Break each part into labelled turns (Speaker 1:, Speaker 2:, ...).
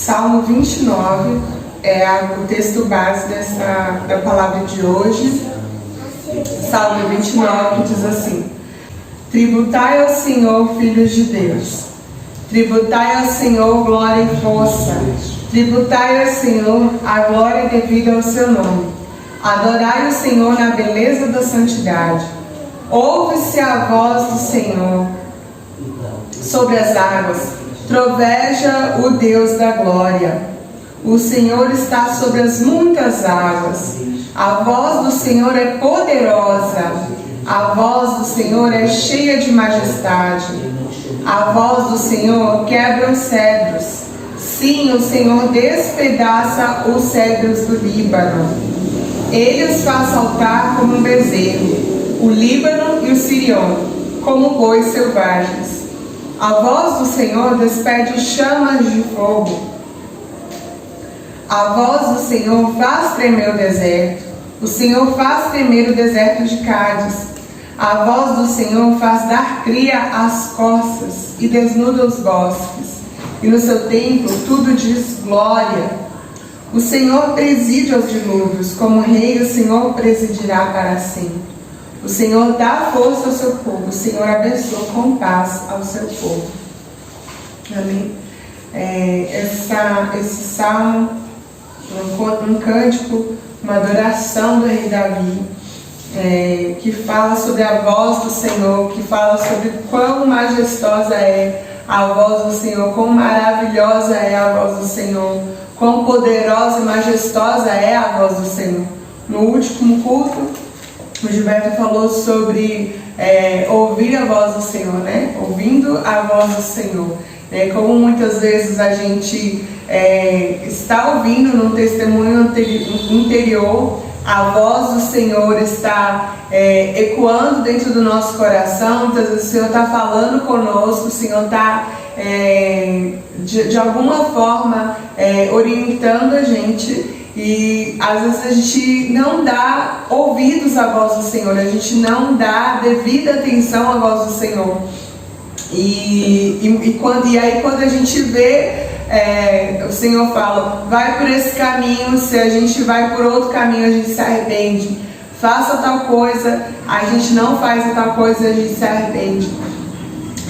Speaker 1: Salmo 29 é o texto base da palavra de hoje. Salmo 29 diz assim: tributai ao Senhor, filhos de Deus. Tributai ao Senhor glória e força. Tributai ao Senhor a glória devida ao seu nome. Adorai o Senhor na beleza da santidade. Ouve-se a voz do Senhor sobre as águas. Troveja o Deus da glória. O Senhor está sobre as muitas águas. A voz do Senhor é poderosa. A voz do Senhor é cheia de majestade. A voz do Senhor quebra os cedros. Sim, o Senhor despedaça os cedros do Líbano. Ele os faz saltar como um bezerro, o Líbano e o Sirion, como bois selvagens. A voz do Senhor despede chamas de fogo. A voz do Senhor faz tremer o deserto. O Senhor faz tremer o deserto de Cádiz. A voz do Senhor faz dar cria às costas e desnuda os bosques. E no seu templo tudo diz glória. O Senhor preside aos dilúvios, como rei o Senhor presidirá para sempre. O Senhor dá força ao seu povo, o Senhor abençoa com paz ao seu povo. Amém? Esse salmo, um cântico, uma adoração do rei Davi, que fala sobre a voz do Senhor, que fala sobre quão majestosa é a voz do Senhor, quão maravilhosa é a voz do Senhor, quão poderosa e majestosa é a voz do Senhor. No último culto, o Gilberto falou sobre ouvir a voz do Senhor, né? Ouvindo a voz do Senhor. Como muitas vezes a gente está ouvindo num testemunho interior, a voz do Senhor está ecoando dentro do nosso coração. Muitas vezes o Senhor está falando conosco, o Senhor está de alguma forma orientando a gente. E às vezes a gente não dá ouvidos à voz do Senhor, a gente não dá devida atenção à voz do Senhor. E aí quando a gente vê, o Senhor fala, vai por esse caminho, se a gente vai por outro caminho a gente se arrepende. Faça tal coisa, a gente não faz a tal coisa, a gente se arrepende.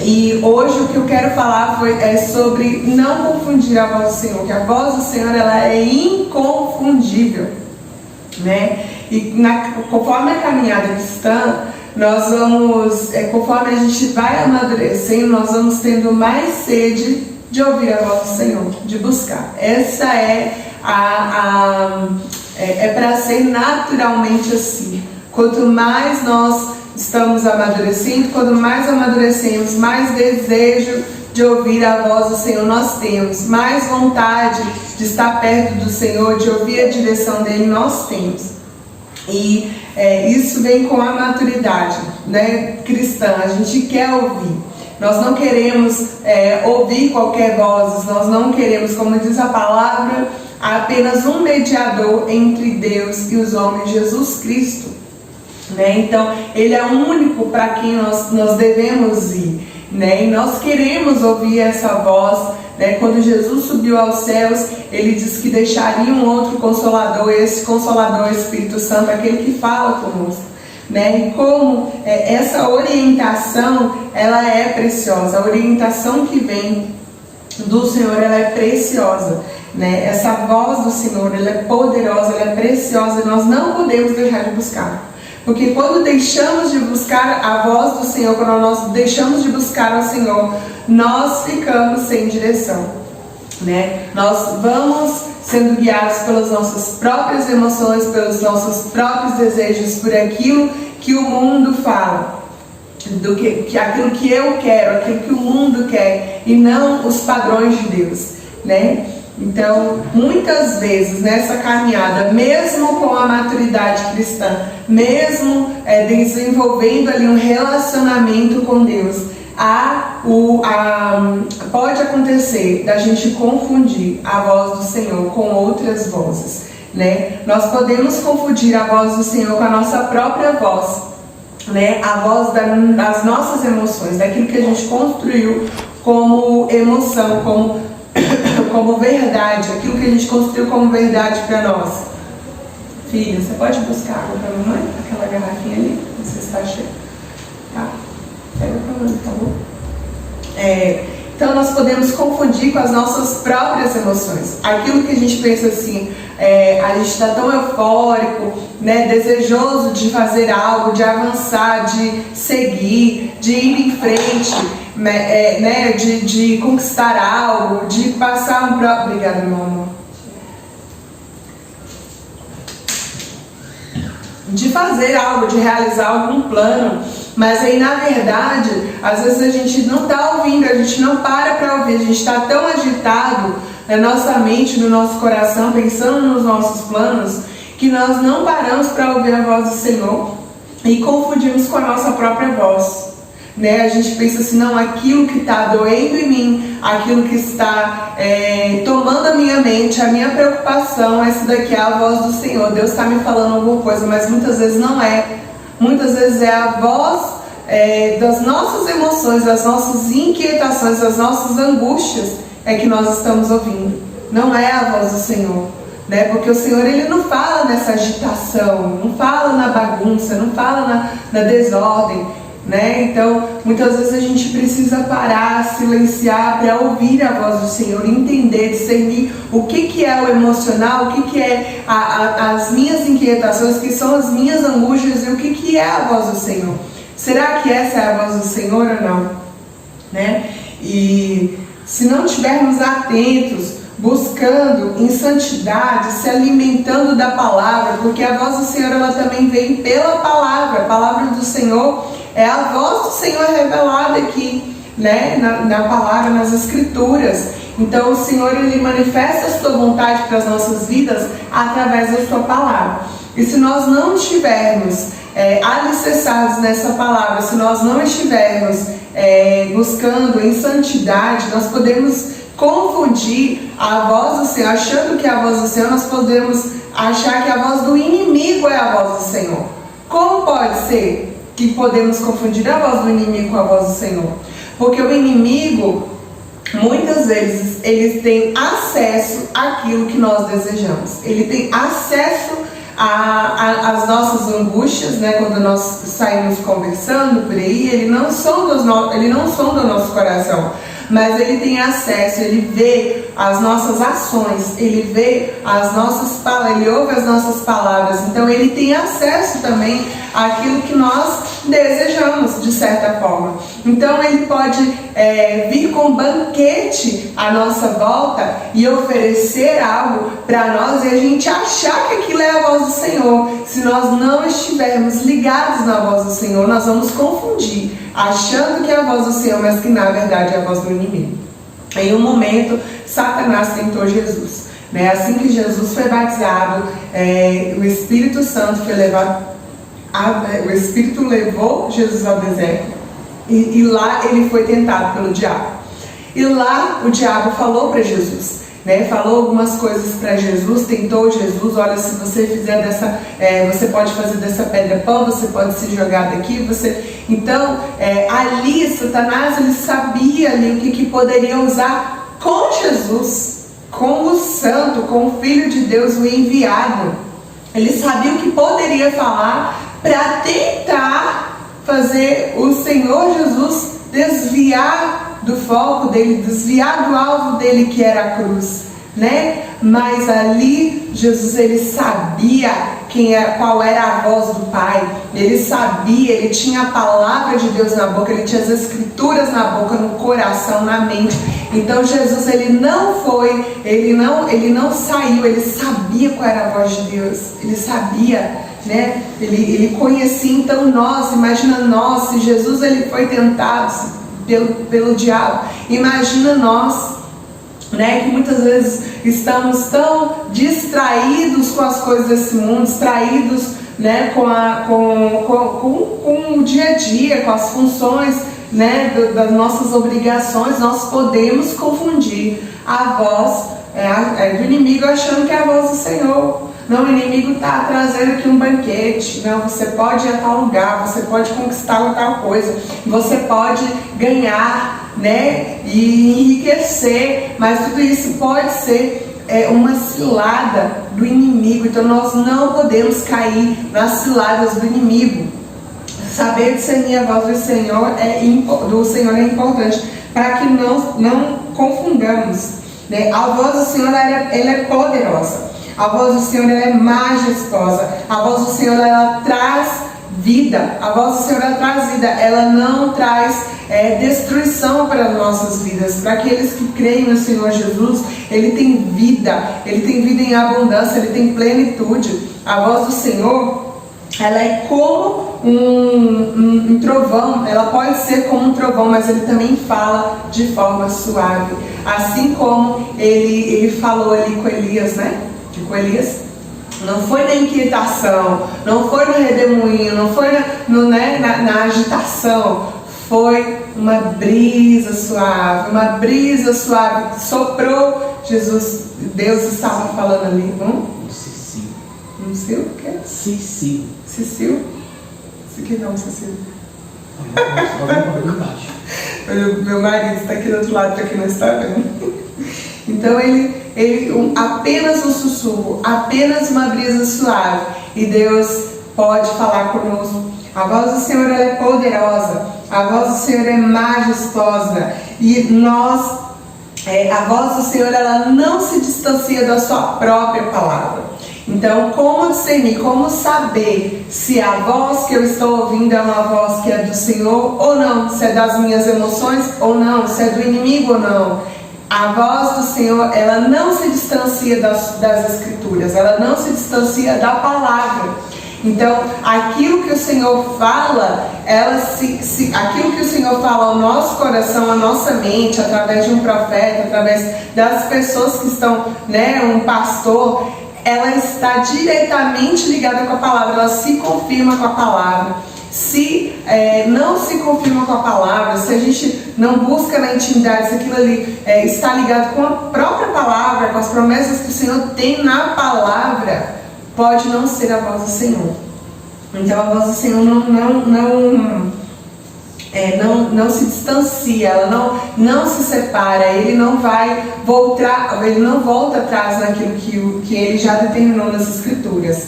Speaker 1: E hoje o que eu quero falar é sobre não confundir a voz do Senhor, que a voz do Senhor ela é inconfundível, né? E conforme a caminhada cristã, nós vamos, conforme a gente vai amadurecendo, nós vamos tendo mais sede de ouvir a voz do Senhor, de buscar. Essa é para ser naturalmente assim. Quanto mais nós estamos amadurecendo, quando mais amadurecemos, mais desejo de ouvir a voz do Senhor nós temos, mais vontade de estar perto do Senhor, de ouvir a direção dele nós temos. E isso vem com a maturidade, né, cristã. A gente quer ouvir. Nós não queremos ouvir qualquer voz, nós não queremos, como diz a palavra, apenas um mediador entre Deus e os homens, Jesus Cristo. Então, Ele é o único para quem nós devemos ir, né? E nós queremos ouvir essa voz, né? Quando Jesus subiu aos céus, Ele disse que deixaria um outro Consolador, e esse Consolador é o Espírito Santo, aquele que fala conosco, né? E como essa orientação, ela é preciosa, a orientação que vem do Senhor, ela é preciosa, né? Essa voz do Senhor, ela é poderosa, ela é preciosa, e nós não podemos deixar de buscar. Porque quando deixamos de buscar a voz do Senhor, quando nós deixamos de buscar ao Senhor, nós ficamos sem direção, né? Nós vamos sendo guiados pelas nossas próprias emoções, pelos nossos próprios desejos, por aquilo que o mundo fala, aquilo que eu quero, aquilo que o mundo quer, e não os padrões de Deus, né? Então, muitas vezes nessa caminhada, mesmo com a maturidade cristã, mesmo desenvolvendo ali um relacionamento com Deus, pode acontecer da gente confundir a voz do Senhor com outras vozes, né? Nós podemos confundir a voz do Senhor com a nossa própria voz, né? A voz das nossas emoções, daquilo que a gente construiu como emoção, como como verdade, aquilo que a gente construiu como verdade para nós. Filha, você pode buscar água para a mamãe? Aquela garrafinha ali, não sei se está cheia. Tá? Pega para a mamãe, tá bom? Então nós podemos confundir com as nossas próprias emoções. Aquilo que a gente pensa assim, a gente está tão eufórico, né, desejoso de fazer algo, de avançar, de seguir, de ir em frente, né, de conquistar algo, de passar um próprio... Obrigada, meu amor. De fazer algo, de realizar algum plano. Mas aí, na verdade, às vezes a gente não está ouvindo, a gente não para ouvir, a gente está tão agitado na nossa mente, no nosso coração, pensando nos nossos planos, que nós não paramos para ouvir a voz do Senhor e confundimos com a nossa própria voz. Né? A gente pensa assim, não, aquilo que está doendo em mim, aquilo que está tomando a minha mente, a minha preocupação, essa daqui é a voz do Senhor. Deus está me falando alguma coisa, mas muitas vezes não é. Muitas vezes é a voz das nossas emoções, das nossas inquietações, das nossas angústias que nós estamos ouvindo. Não é a voz do Senhor, né? Porque o Senhor, Ele não fala nessa agitação, não fala na bagunça, não fala na desordem, né? Então, muitas vezes a gente precisa parar, silenciar para ouvir a voz do Senhor, entender, discernir o que é o emocional, o que é as minhas inquietações, que são as minhas angústias, e o que é a voz do Senhor. Será que essa é a voz do Senhor ou não? Né? E se não estivermos atentos, buscando em santidade, se alimentando da palavra, porque a voz do Senhor ela também vem pela palavra. A palavra do Senhor é a voz do Senhor revelada aqui, né? na palavra, nas escrituras. Então o Senhor, Ele manifesta a sua vontade para as nossas vidas através da sua palavra. E se nós não estivermos alicerçados nessa palavra, se nós não estivermos buscando em santidade, nós podemos confundir a voz do Senhor, achando que é a voz do Senhor, nós podemos achar que a voz do inimigo é a voz do Senhor. Como pode ser que podemos confundir a voz do inimigo com a voz do Senhor? Porque o inimigo, muitas vezes, ele tem acesso àquilo que nós desejamos. Ele tem acesso às nossas angústias, né? Quando nós saímos conversando por aí, ele não sonda o nosso coração, mas ele tem acesso, ele vê as nossas ações, ele vê as nossas palavras, ele ouve as nossas palavras. Então ele tem acesso também àquilo que nós desejamos, de certa forma. Então ele pode vir com um banquete à nossa volta e oferecer algo para nós, e a gente achar que aquilo é a voz do Senhor. Se nós não estivermos ligados na voz do Senhor, nós vamos confundir, achando que é a voz do Senhor, mas que na verdade é a voz do inimigo. Em um momento, Satanás tentou Jesus, né? Assim que Jesus foi batizado, o Espírito Santo foi levado, o Espírito levou Jesus ao deserto, e lá ele foi tentado pelo diabo. E lá o diabo falou para Jesus, né? Falou algumas coisas para Jesus, tentou Jesus. Olha, se você fizer você pode fazer dessa pedra pão, você pode se jogar daqui, Então, ali Satanás, ele sabia ali o que poderia usar com Jesus, com o Santo, com o Filho de Deus, o enviado. Ele sabia o que poderia falar para tentar fazer o Senhor Jesus desviar do foco dele, desviar do alvo dele, que era a cruz, né? Mas ali Jesus, ele sabia qual era a voz do Pai. Ele sabia, ele tinha a palavra de Deus na boca, ele tinha as escrituras na boca, no coração, na mente. Então Jesus, ele não saiu, ele sabia qual era a voz de Deus, ele sabia, né? Ele conhecia. Então imagina nós, se Jesus ele foi tentado pelo diabo, imagina nós, né, que muitas vezes estamos tão distraídos com as coisas desse mundo, distraídos, né, com o dia a dia, com as funções, né, das nossas obrigações. Nós podemos confundir a voz do inimigo achando que é a voz do Senhor. Não, o inimigo está trazendo aqui um banquete. Não, você pode ir a tal lugar, você pode conquistar tal coisa, você pode ganhar, né, e enriquecer, mas tudo isso pode ser uma cilada do inimigo. Então nós não podemos cair nas ciladas do inimigo. Saber discernir a voz do Senhor é importante para que não confundamos, né? A voz do Senhor ela é poderosa, a voz do Senhor ela é majestosa, a voz do Senhor ela traz vida, a voz do Senhor ela traz vida, ela não traz destruição para as nossas vidas. Para aqueles que creem no Senhor Jesus, Ele tem vida em abundância, Ele tem plenitude. A voz do Senhor, ela é como um trovão, ela pode ser como um trovão, mas Ele também fala de forma suave. Assim como Ele falou ali com Elias, né? Com Elias, não foi na inquietação, não foi no redemoinho, não foi na agitação, foi uma brisa suave soprou. Deus estava falando ali, não sei o que é? Cecil? Isso aqui não, Cecil. Meu marido está aqui do outro lado, para quem não está vendo. Então apenas um sussurro, apenas uma brisa suave, e Deus pode falar conosco. A voz do Senhor ela é poderosa, a voz do Senhor é majestosa, e a voz do Senhor ela não se distancia da sua própria palavra. Então, como discernir, como saber se a voz que eu estou ouvindo é uma voz que é do Senhor ou não, se é das minhas emoções ou não, se é do inimigo ou não? A voz do Senhor, ela não se distancia das Escrituras, ela não se distancia da palavra. Então, aquilo que o Senhor fala, aquilo que o Senhor fala ao nosso coração, à nossa mente, através de um profeta, através das pessoas que estão, um pastor, ela está diretamente ligada com a palavra, ela se confirma com a palavra. Se não se confirma com a palavra, se a gente não busca na intimidade, se aquilo ali está ligado com a própria palavra, com as promessas que o Senhor tem na palavra, pode não ser a voz do Senhor. Então a voz do Senhor não se distancia, ela não se separa, Ele não vai voltar, Ele não volta atrás naquilo que Ele já determinou nas Escrituras.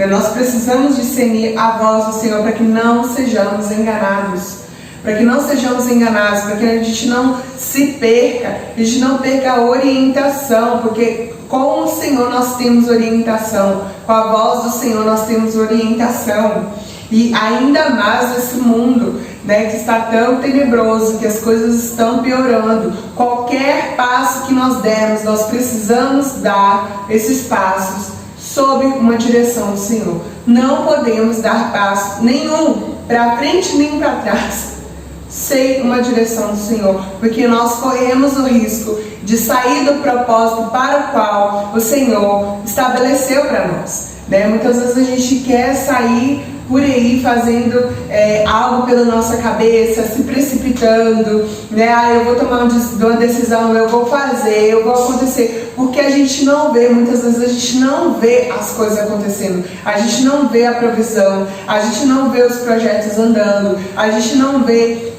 Speaker 1: Nós precisamos discernir a voz do Senhor para que não sejamos enganados. Para que não sejamos enganados, para que a gente não se perca, a gente não perca a orientação, porque com o Senhor nós temos orientação, com a voz do Senhor nós temos orientação. E ainda mais nesse mundo, que está tão tenebroso, que as coisas estão piorando, qualquer passo que nós dermos, nós precisamos dar esses passos sob uma direção do Senhor. Não podemos dar passo nenhum para frente nem para trás sem uma direção do Senhor, porque nós corremos o risco de sair do propósito para o qual o Senhor estabeleceu para nós. Muitas vezes a gente quer sair por aí fazendo algo pela nossa cabeça, se precipitando, eu vou tomar uma decisão, eu vou fazer, eu vou acontecer, porque a gente não vê, muitas vezes a gente não vê as coisas acontecendo, a gente não vê a provisão, a gente não vê os projetos andando, a gente não vê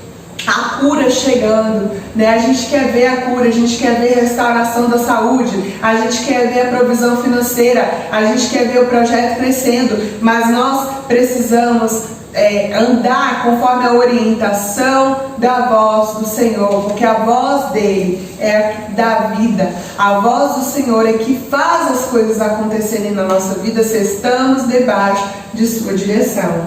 Speaker 1: a cura chegando, a gente quer ver a cura, a gente quer ver a restauração da saúde, a gente quer ver a provisão financeira, a gente quer ver o projeto crescendo, mas nós precisamos andar conforme a orientação da voz do Senhor, porque a voz dele é a que dá vida, a voz do Senhor é que faz as coisas acontecerem na nossa vida se estamos debaixo de sua direção,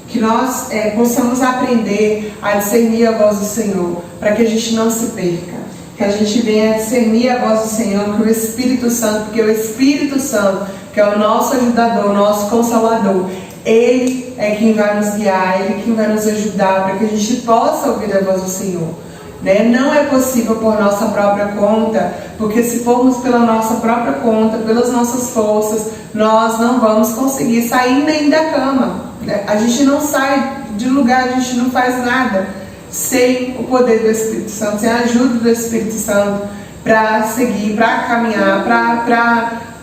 Speaker 1: que nós possamos aprender a discernir a voz do Senhor, para que a gente não se perca, que a gente venha discernir a voz do Senhor, que o Espírito Santo, porque o Espírito Santo, que é o nosso ajudador, o nosso consolador, Ele é quem vai nos guiar, Ele é quem vai nos ajudar, para que a gente possa ouvir a voz do Senhor. Não é possível por nossa própria conta, porque se formos pela nossa própria conta, pelas nossas forças, nós não vamos conseguir sair nem da cama. A gente não sai de lugar, a gente não faz nada sem o poder do Espírito Santo, sem a ajuda do Espírito Santo para seguir, para caminhar,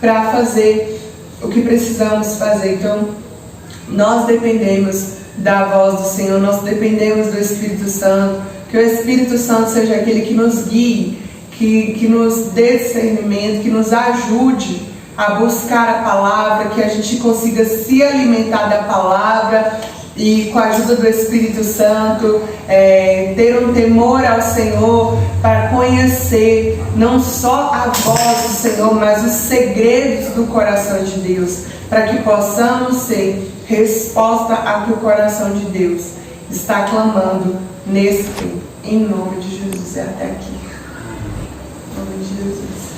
Speaker 1: para fazer o que precisamos fazer. Então, nós dependemos da voz do Senhor, nós dependemos do Espírito Santo, que o Espírito Santo seja aquele que nos guie, que nos dê discernimento, que nos ajude a buscar a palavra, que a gente consiga se alimentar da palavra e com a ajuda do Espírito Santo, ter um temor ao Senhor para conhecer não só a voz do Senhor, mas os segredos do coração de Deus, para que possamos ser resposta a que o coração de Deus está clamando nesse tempo. Em nome de Jesus, e até aqui. Em nome de Jesus.